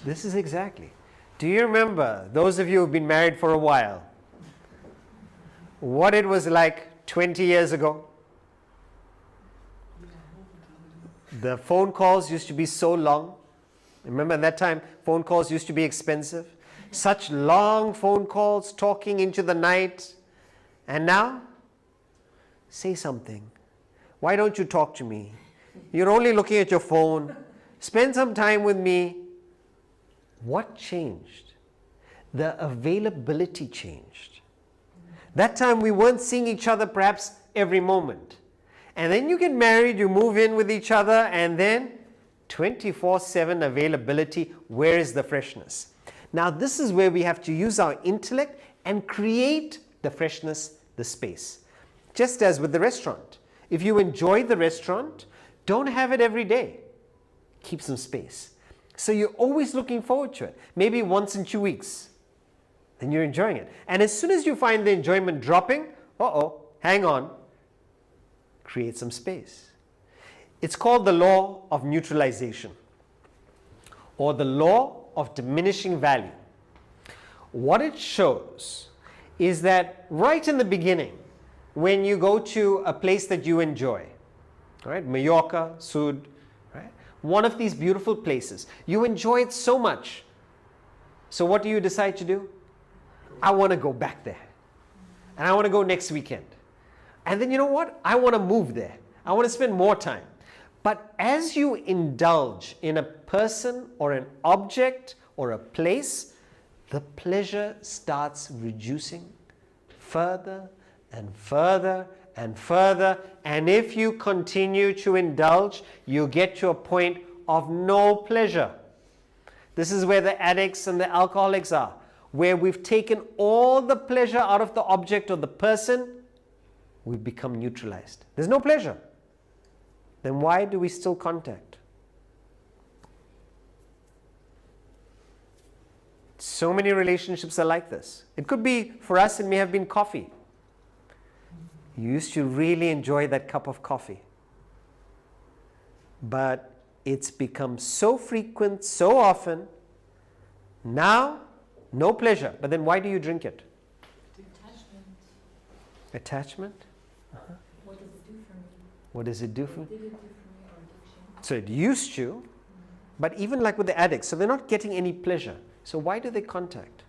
This is exactly. Do you remember, those of you who've been married for a while, what it was like 20 years ago? The phone calls used to be so long. Remember at that time, phone calls used to be expensive. Such long phone calls, talking into the night. And now, say something. Why don't you talk to me? You're only looking at your phone. Spend some time with me. What changed? The availability changed. That time we weren't seeing each other perhaps every moment. And then you get married, you move in with each other, and then 24/7 availability. Where is the freshness? Now this is where we have to use our intellect and create the freshness, the space. Just as with the restaurant. If you enjoy the restaurant, don't have it every day. Keep some space. So you're always looking forward to it. Maybe once in 2 weeks. Then you're enjoying it. And as soon as you find the enjoyment dropping, hang on. Create some space. It's called the law of neutralization, or the law of diminishing value. What it shows is that right in the beginning, when you go to a place that you enjoy, right, Mallorca, Sud, right, one of these beautiful places, you enjoy it so much. So what do you decide to do? I want to go back there, and I want to go next weekend. And then you know what? I want to move there. I want to spend more time. But as you indulge in a person or an object or a place, the pleasure starts reducing further and further and further. And if you continue to indulge, you get to a point of no pleasure. This is where the addicts and the alcoholics are, where we've taken all the pleasure out of the object or the person, we've become neutralized. There's no pleasure. Then why do we still contact? So many relationships are like this. It could be, for us, it may have been coffee. You used to really enjoy that cup of coffee. But it's become so frequent, so often. Now, no pleasure. But then why do you drink it?
Attachment.
Attachment? Uh-huh.
What does it do for me?
What does it do for
What
me?
did it do for me, or addiction?
So it used to, but even like with the addicts, so they're not getting any pleasure. So why do they contact?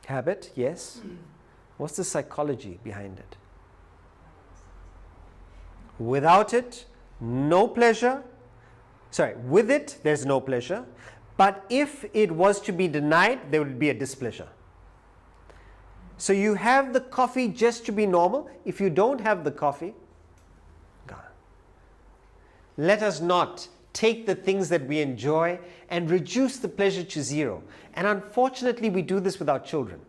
Habit, yes. What's the psychology behind it? Without it, no pleasure. Sorry, with it, there's no pleasure. But if it was to be denied, there would be a displeasure. So you have the coffee just to be normal. If you don't have the coffee, gone. Let us not take the things that we enjoy and reduce the pleasure to zero. And unfortunately, we do this with our children.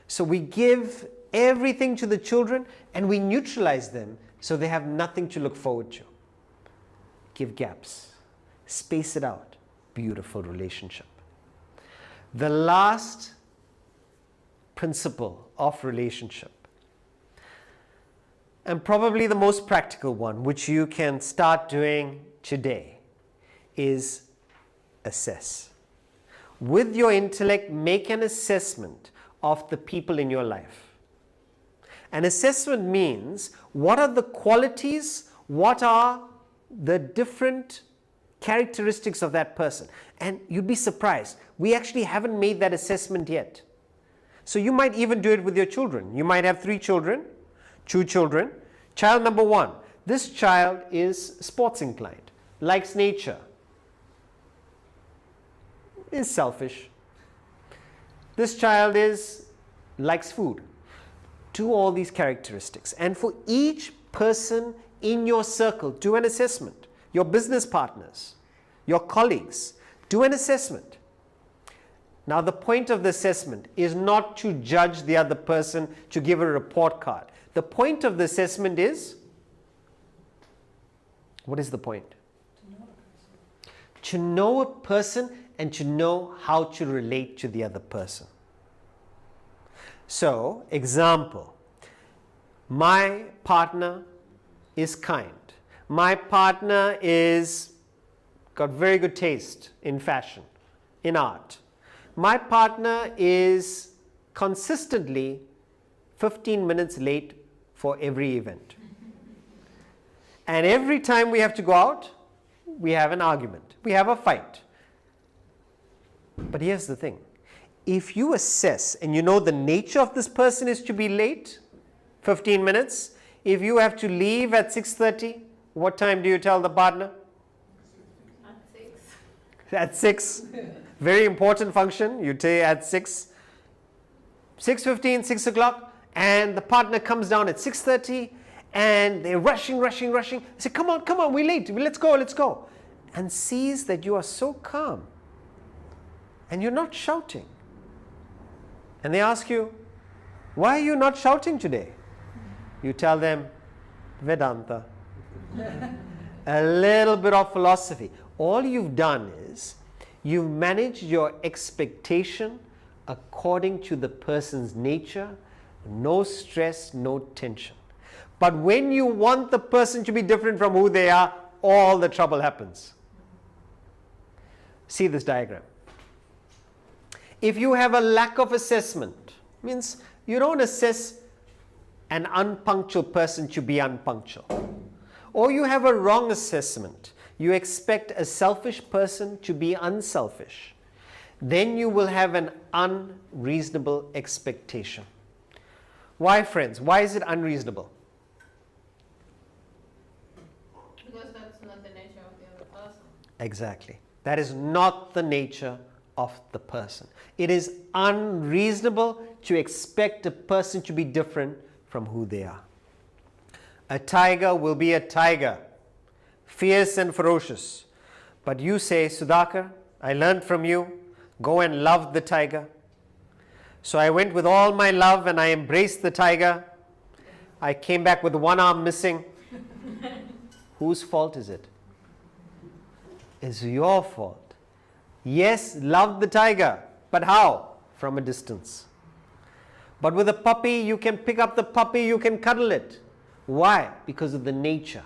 So we give everything to the children and we neutralize them so they have nothing to look forward to. Give gaps. Space it out. Beautiful relationship. The last principle of relationship, and probably the most practical one, which you can start doing today, is assess. With your intellect, make an assessment of the people in your life. An assessment means, what are the qualities, what are the different characteristics of that person? And you'd be surprised, we actually haven't made that assessment yet. So you might even do it with your children. You might have 3 children, 2 children. Child number 1, this child is sports inclined, likes nature, is selfish. This child likes food. Do all these characteristics. And for each person in your circle, do an assessment. Your business partners, your colleagues, do an assessment. Now, the point of the assessment is not to judge the other person, to give a report card. The point of the assessment is, what is the point? To know a person and to know how to relate to the other person. So, example, my partner is kind. My partner is got very good taste in fashion, in art. My partner is consistently 15 minutes late for every event. And every time we have to go out, we have an argument. We have a fight. But here's the thing. If you assess and you know the nature of this person is to be late, 15 minutes, if you have to leave at 6:30, what time do you tell the partner?
At 6.
At 6. Very important function. You say at 6. 6:15, 6 o'clock, and the partner comes down at 6:30 and they're rushing. They say, come on, we're late. Let's go. And sees that you are so calm and you're not shouting. And they ask you, why are you not shouting today? You tell them, Vedanta. A little bit of philosophy. All you've done is you've managed your expectation according to the person's nature, no stress, no tension. But when you want the person to be different from who they are, all the trouble happens. See this diagram. If you have a lack of assessment, means you don't assess an unpunctual person to be unpunctual. Or you have a wrong assessment. You expect a selfish person to be unselfish. Then you will have an unreasonable expectation. Why, friends? Why is it unreasonable?
Because that's not the nature of the other person.
Exactly. That is not the nature of the person. It is unreasonable to expect a person to be different from who they are. A tiger will be a tiger, fierce and ferocious. But you say, Sudhakar, I learned from you, go and love the tiger. So I went with all my love and I embraced the tiger. I came back with one arm missing. Whose fault is it? It's your fault. Yes, love the tiger, but how? From a distance. But with a puppy, you can pick up the puppy, you can cuddle it. Why? Because of the nature.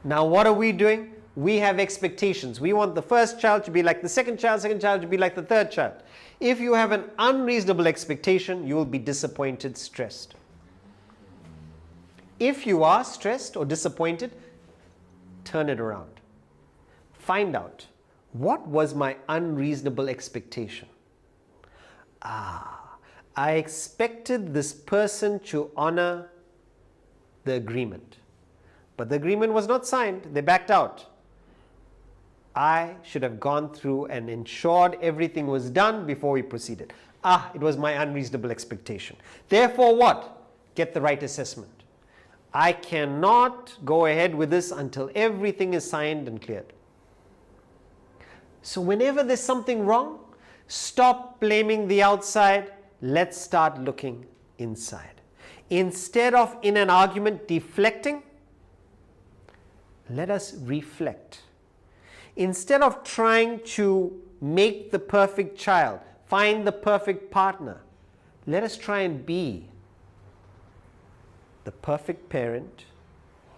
Now what are we doing? We have expectations. We want the first child to be like the second child to be like the third child. If you have an unreasonable expectation, you will be disappointed, stressed. If you are stressed or disappointed, turn it around. Find out, what was my unreasonable expectation? I expected this person to honor the agreement. But the agreement was not signed. They backed out. I should have gone through and ensured everything was done before we proceeded. It was my unreasonable expectation. Therefore what? Get the right assessment. I cannot go ahead with this until everything is signed and cleared. So whenever there's something wrong, stop blaming the outside. Let's start looking inside. Instead of in an argument deflecting, let us reflect. Instead of trying to make the perfect child, find the perfect partner, let us try and be the perfect parent,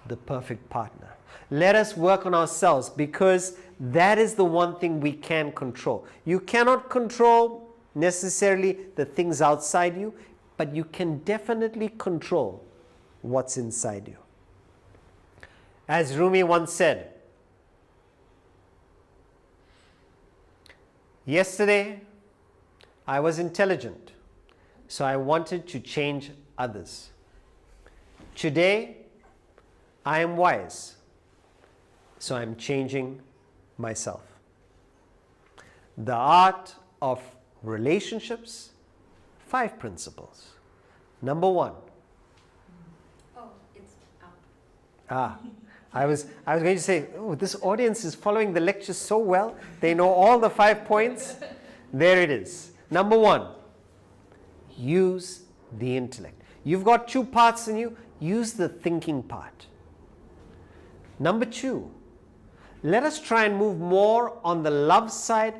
the perfect partner. Let us work on ourselves, because that is the one thing we can control. You cannot control necessarily the things outside you, but you can definitely control what's inside you. As Rumi once said, yesterday I was intelligent, so I wanted to change others. Today I am wise, so I'm changing myself. The art of relationships, 5 principles. Number 1.
Oh, it's up.
I was going to say, this audience is following the lecture so well. They know all the 5 points. There it is. Number 1, use the intellect. You've got 2 parts in you. Use the thinking part. Number 2, let us try and move more on the love side,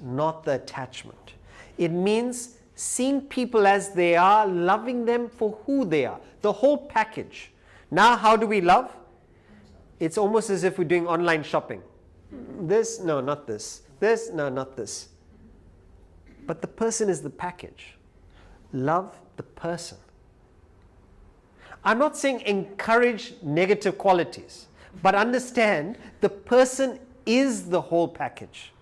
not the attachment. It means seeing people as they are, loving them for who they are, the whole package. Now, how do we love? It's almost as if we're doing online shopping. This, no, not this. This, no, not this. But the person is the package. Love the person. I'm not saying encourage negative qualities, but understand the person is the whole package.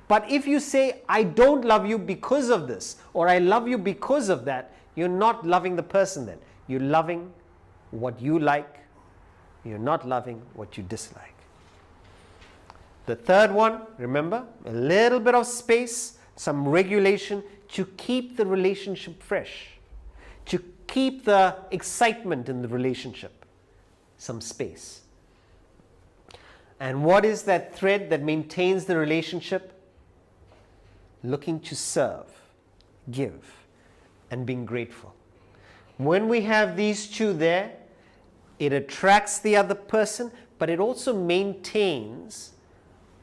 But if you say, I don't love you because of this, or I love you because of that, you're not loving the person then. You're loving what you like. You're not loving what you dislike. The third one, remember, a little bit of space, some regulation to keep the relationship fresh, to keep the excitement in the relationship, some space. And what is that thread that maintains the relationship? Looking to serve, give, and being grateful. When we have these 2 there, it attracts the other person, but it also maintains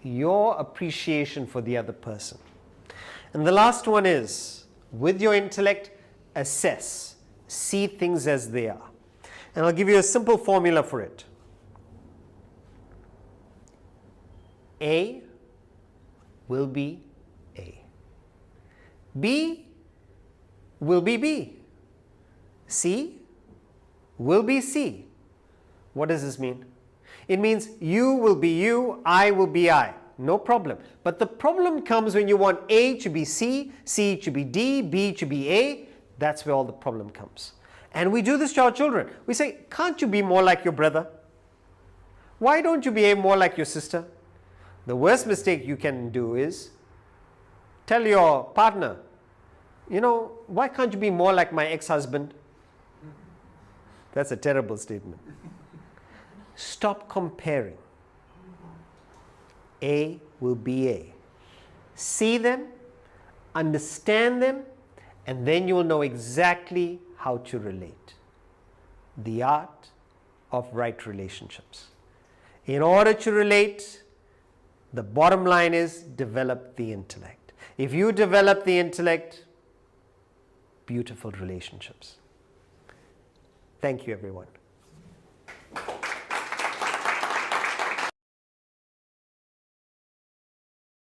your appreciation for the other person. And the last one is, with your intellect, assess, see things as they are. And I'll give you a simple formula for it. A will be A. B will be B. C will be C. What does this mean? It means you will be you, I will be I. No problem. But the problem comes when you want A to be C, C to be D, B to be A. That's where all the problem comes. And we do this to our children. We say, can't you be more like your brother? Why don't you behave more like your sister? The worst mistake you can do is tell your partner, why can't you be more like my ex-husband? That's a terrible statement. Stop comparing. A will be A. See them, understand them, and then you will know exactly how to relate. The art of right relationships. In order to relate, the bottom line is develop the intellect. If you develop the intellect, beautiful relationships. Thank you, everyone.